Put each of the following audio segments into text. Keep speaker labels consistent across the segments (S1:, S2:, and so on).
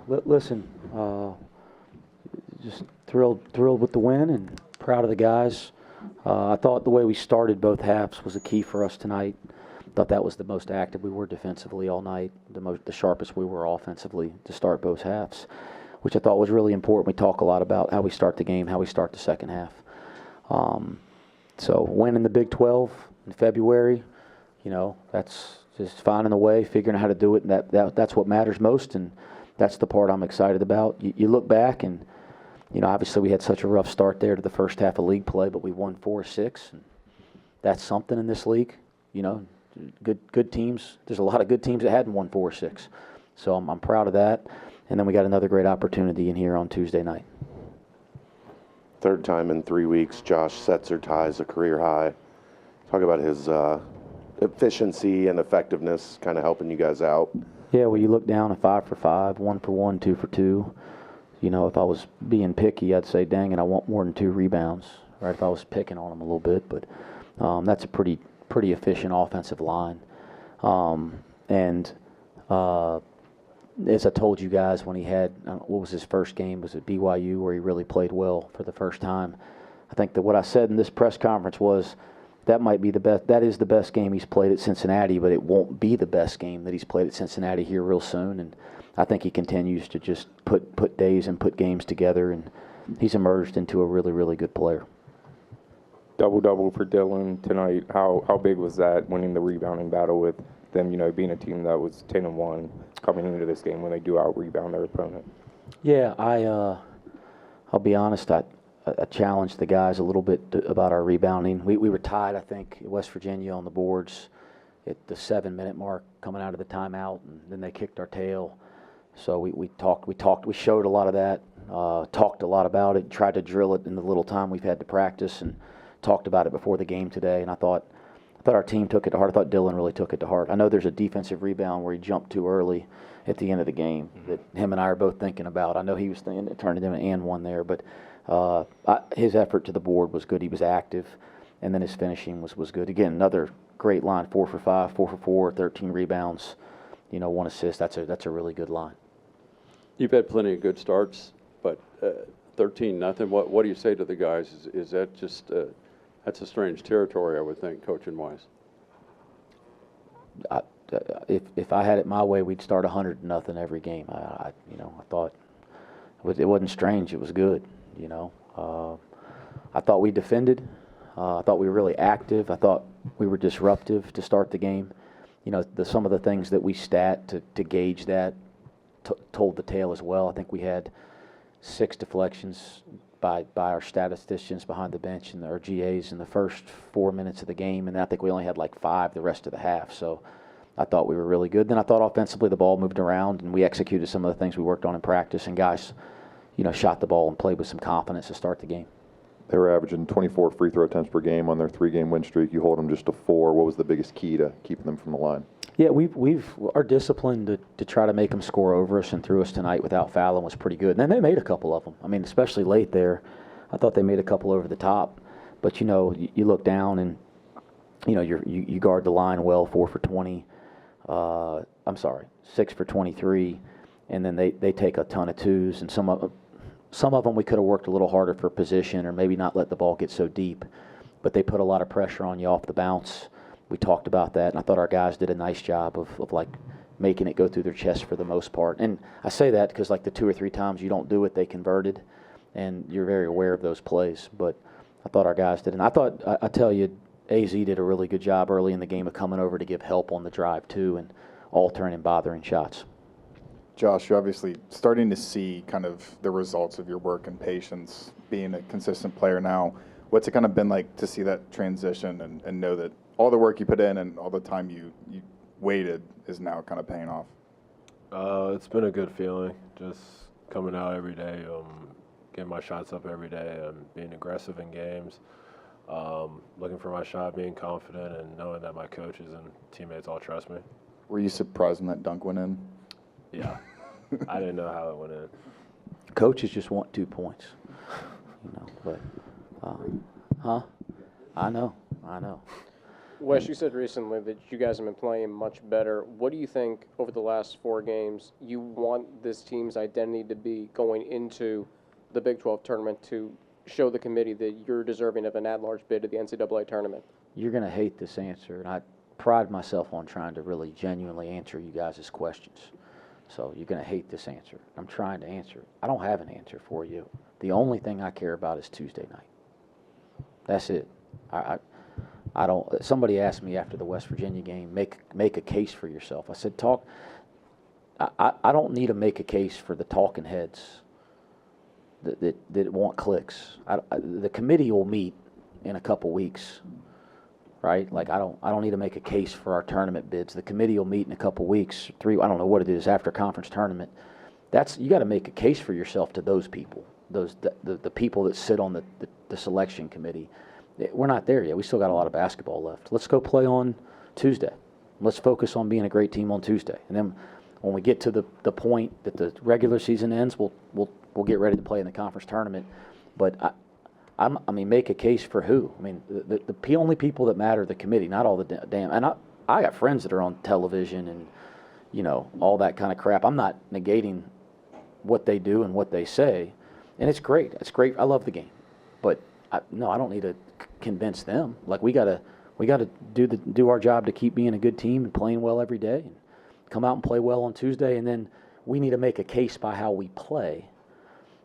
S1: Listen, just thrilled with the win and proud of the guys. I thought the way we started both halves was a key for us tonight. Thought that was the most active we were defensively all night, the sharpest we were offensively to start both halves, which I thought was really important. We talk a lot about how we start the game, how we start the second half. So winning the Big 12 in February, that's just finding a way, figuring out how to do it, and that's what matters most, and that's the part I'm excited about. You look back, and obviously we had such a rough start there to the first half of league play, but we won 4-6, and that's something in this league. Good teams. There's a lot of good teams that hadn't won 4-6, so I'm proud of that. And then we got another great opportunity in here on Tuesday night.
S2: Third time in 3 weeks, Josh Setzer ties a career high. Talk about his efficiency and effectiveness kind of helping you guys out.
S1: Yeah, well, you look down at 5 for 5, 1 for 1, 2 for 2. If I was being picky, I'd say, dang it, I want more than 2 rebounds, right? If I was picking on him a little bit, but that's a pretty efficient offensive line. As I told you guys, when he had, what was his first game? Was it BYU, where he really played well for the first time? I think that what I said in this press conference was that might be the best. That is the best game he's played at Cincinnati, but it won't be the best game that he's played at Cincinnati here real soon. And I think he continues to just put days and put games together, and he's emerged into a really, really good player.
S3: Double-double for Dillon tonight. How big was that, winning the rebounding battle with them, being a team that was 10-1 coming into this game when they do out-rebound their opponent?
S1: Yeah, I'll be honest, I challenged the guys a little bit about our rebounding. We were tied, I think, at West Virginia on the boards at the 7-minute mark coming out of the timeout, and then they kicked our tail. So we showed a lot of that, talked a lot about it, tried to drill it in the little time we've had to practice, and talked about it before the game today. And I thought our team took it to heart. I thought Dillon really took it to heart. I know there's a defensive rebound where he jumped too early at the end of the game that him and I are both thinking about. I know he was thinking it turned into an and one there, but his effort to the board was good. He was active, and then his finishing was good. Again, another great line, 4 for 5, 4 for 4, 13 rebounds, 1 assist. That's a really good line.
S4: You've had plenty of good starts, but 13-0. What do you say to the guys? Is that just that's a strange territory, I would think, coaching wise.
S1: If I had it my way, we'd start 100-0 every game. I thought it wasn't strange. It was good. I thought we defended. I thought we were really active. I thought we were disruptive to start the game. Some of the things that we stat to gauge that told the tale as well. I think we had 6 deflections by our statisticians behind the bench and our GAs in the first 4 minutes of the game, and I think we only had like 5 the rest of the half. So I thought we were really good. Then I thought offensively the ball moved around, and we executed some of the things we worked on in practice, and guys, shot the ball and played with some confidence to start the game.
S5: They were averaging 24 free throw attempts per game on their 3-game win streak. You hold them just to 4. What was the biggest key to keeping them from the line?
S1: Yeah, we've our discipline to try to make them score over us and through us tonight without fouling was pretty good. And then they made a couple of them. I mean, especially late there, I thought they made a couple over the top. But you look down and you guard the line well, 4 for 20. 6 for 23, and then they take a ton of twos, and some of them we could have worked a little harder for position or maybe not let the ball get so deep. But they put a lot of pressure on you off the bounce. We talked about that, and I thought our guys did a nice job of like making it go through their chest for the most part. And I say that because like the 2 or 3 times you don't do it, they converted, and you're very aware of those plays. But I thought our guys did, and I tell you, AZ did a really good job early in the game of coming over to give help on the drive too, and altering and bothering shots.
S6: Josh, you're obviously starting to see kind of the results of your work and patience, being a consistent player now. What's it kind of been like to see that transition and know that all the work you put in and all the time you waited is now kind of paying off?
S7: It's been a good feeling, just coming out every day, getting my shots up every day, and being aggressive in games, looking for my shot, being confident, and knowing that my coaches and teammates all trust me.
S6: Were you surprised when that dunk went in?
S7: Yeah. I didn't know how it went in.
S1: Coaches just want 2 points, but I know.
S8: Wes, you said recently that you guys have been playing much better. What do you think over the last 4 games you want this team's identity to be going into the Big 12 tournament to show the committee that you're deserving of an at-large bid to the NCAA tournament?
S1: You're going to hate this answer, and I pride myself on trying to really genuinely answer you guys' questions. So you're going to hate this answer. I'm trying to answer it. I don't have an answer for you. The only thing I care about is Tuesday night. That's it. I don't. Somebody asked me after the West Virginia game, make a case for yourself. I said, talk. I don't need to make a case for the talking heads that want clicks. The committee will meet in a couple weeks, right? Like I don't need to make a case for our tournament bids. The committee will meet in a couple weeks. I don't know what it is after conference tournament. You got to make a case for yourself to those people, the people that sit on the selection committee. We're not there yet. We still got a lot of basketball left. Let's go play on Tuesday. Let's focus on being a great team on Tuesday. And then when we get to the point that the regular season ends, we'll get ready to play in the conference tournament. But I mean, make a case for who? I mean, the only people that matter are the committee, not all the damn. And I got friends that are on television and all that kind of crap. I'm not negating what they do and what they say, and it's great. It's great. I love the game, but I don't need to convince them. Like we gotta do our job to keep being a good team and playing well every day, and come out and play well on Tuesday, and then we need to make a case by how we play,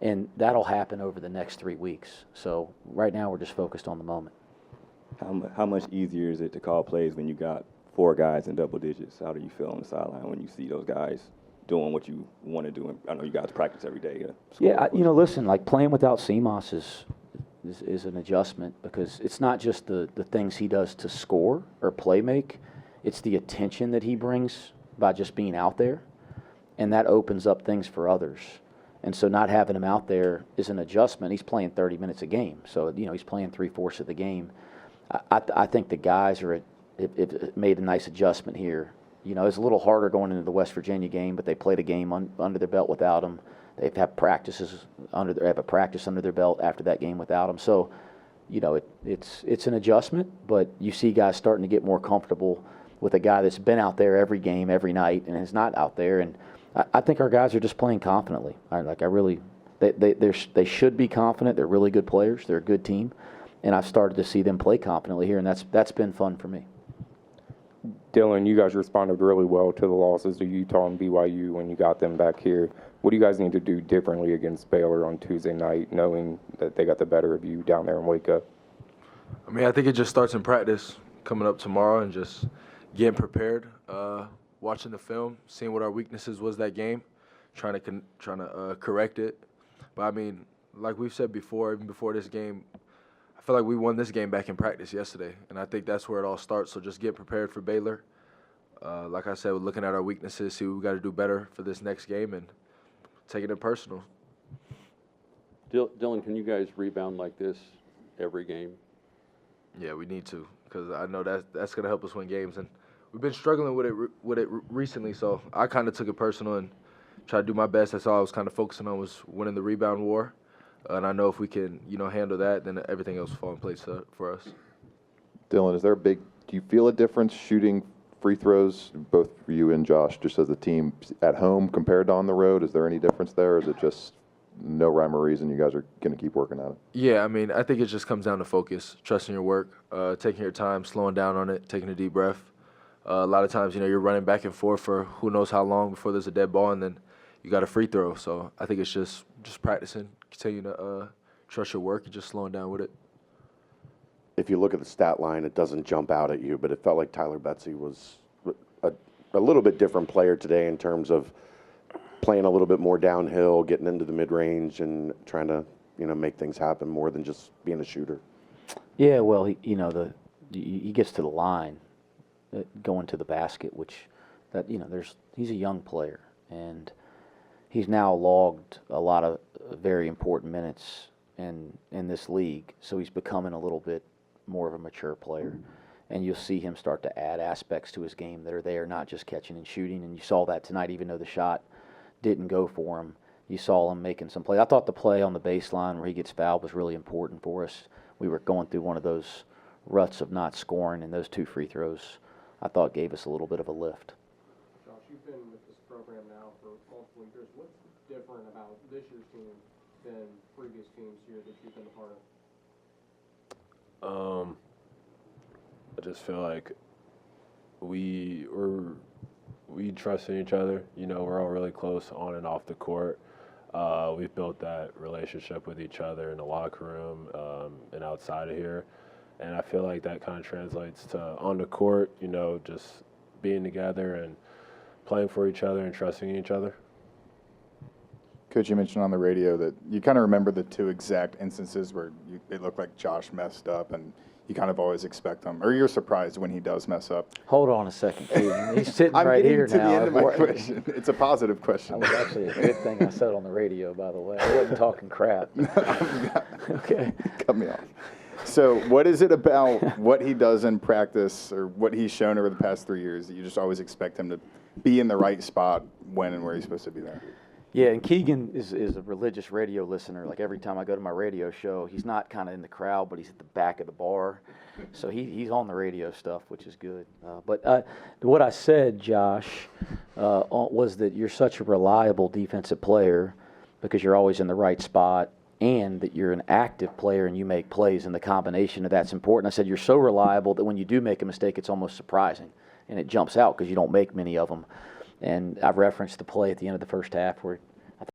S1: and that'll happen over the next 3 weeks. So right now we're just focused on the moment.
S9: How much easier is it to call plays when you got 4 guys in double digits? How do you feel on the sideline when you see those guys doing what you want to do? And I know you guys practice every day.
S1: Yeah, listen, like playing without CMOS is an adjustment, because it's not just the things he does to score or play make. It's the attention that he brings by just being out there, and that opens up things for others. And so not having him out there is an adjustment. He's playing 30 minutes a game, so he's playing 3/4 of the game. I think the guys it made a nice adjustment here. It's a little harder going into the West Virginia game, but they played a game under their belt without him. They've had practices have a practice under their belt after that game without him. So, it's an adjustment, but you see guys starting to get more comfortable with a guy that's been out there every game, every night, and is not out there. And I think our guys are just playing confidently. They should be confident. They're really good players. They're a good team, and I've started to see them play confidently here, and that's been fun for me.
S3: Dillon, you guys responded really well to the losses to Utah and BYU when you got them back here. What do you guys need to do differently against Baylor on Tuesday night, knowing that they got the better of you down there in Waco?
S7: I mean, I think it just starts in practice coming up tomorrow and just getting prepared, watching the film, seeing what our weaknesses was that game, trying to correct it. But I mean, like we've said before, even before this game, I feel like we won this game back in practice yesterday, and I think that's where it all starts. So just get prepared for Baylor. Like I said, we're looking at our weaknesses, see what we got to do better for this next game, and taking it personal.
S4: Dillon, can you guys rebound like this every game?
S7: Yeah, we need to, because I know that's going to help us win games, and we've been struggling with it recently. So I kind of took it personal and tried to do my best. That's all I was kind of focusing on, was winning the rebound war. And I know if we can, handle that, then everything else will fall in place for us.
S5: Dillon, do you feel a difference shooting free throws, both for you and Josh, just as a team at home compared to on the road? Is there any difference there, or is it just no rhyme or reason, you guys are going to keep working at it?
S7: Yeah, I mean, I think it just comes down to focus, trusting your work, taking your time, slowing down on it, taking a deep breath. A lot of times, you're running back and forth for who knows how long before there's a dead ball, and then you got a free throw. So I think it's just practicing, continuing to trust your work and just slowing down with it.
S2: If you look at the stat line, it doesn't jump out at you, but it felt like Tyler Betsy was a little bit different player today in terms of playing a little bit more downhill, getting into the mid-range, and trying to make things happen more than just being a shooter.
S1: Yeah, well, he gets to the line, going to the basket, which he's a young player, and he's now logged a lot of very important minutes in this league, so he's becoming a little bit more of a mature player. And you'll see him start to add aspects to his game that are there, not just catching and shooting. And you saw that tonight, even though the shot didn't go for him. You saw him making some plays. I thought the play on the baseline where he gets fouled was really important for us. We were going through one of those ruts of not scoring, and those 2 free throws I thought gave us a little bit of a lift.
S8: Josh, you've been with this program now for multiple years. What's different about this year's team than previous teams here that you've been a part of?
S7: I just feel like we trust in each other. You know, we're all really close on and off the court. We've built that relationship with each other in the locker room and outside of here. And I feel like that kind of translates to on the court, you know, just being together and playing for each other and trusting each other.
S6: Coach, you mentioned on the radio that you kind of remember the 2 exact instances where it looked like Josh messed up, and you kind of always expect him, or you're surprised when he does mess up.
S1: Hold on a second, Keegan. He's sitting
S6: I'm
S1: right
S6: getting
S1: here
S6: to
S1: now.
S6: the end of my question. It's a positive question.
S1: That was actually a good thing I said on the radio, by the way. I wasn't talking crap. Okay.
S6: Cut me off. So what is it about what he does in practice or what he's shown over the past 3 years that you just always expect him to be in the right spot when and where he's supposed to be there?
S1: Yeah, and Keegan is a religious radio listener. Like every time I go to my radio show, he's not kind of in the crowd, but he's at the back of the bar. So he's on the radio stuff, which is good. But what I said, Josh, was that you're such a reliable defensive player because you're always in the right spot, and that you're an active player and you make plays, and the combination of that's important. I said you're so reliable that when you do make a mistake, it's almost surprising, and it jumps out because you don't make many of them. And I've referenced the play at the end of the first half where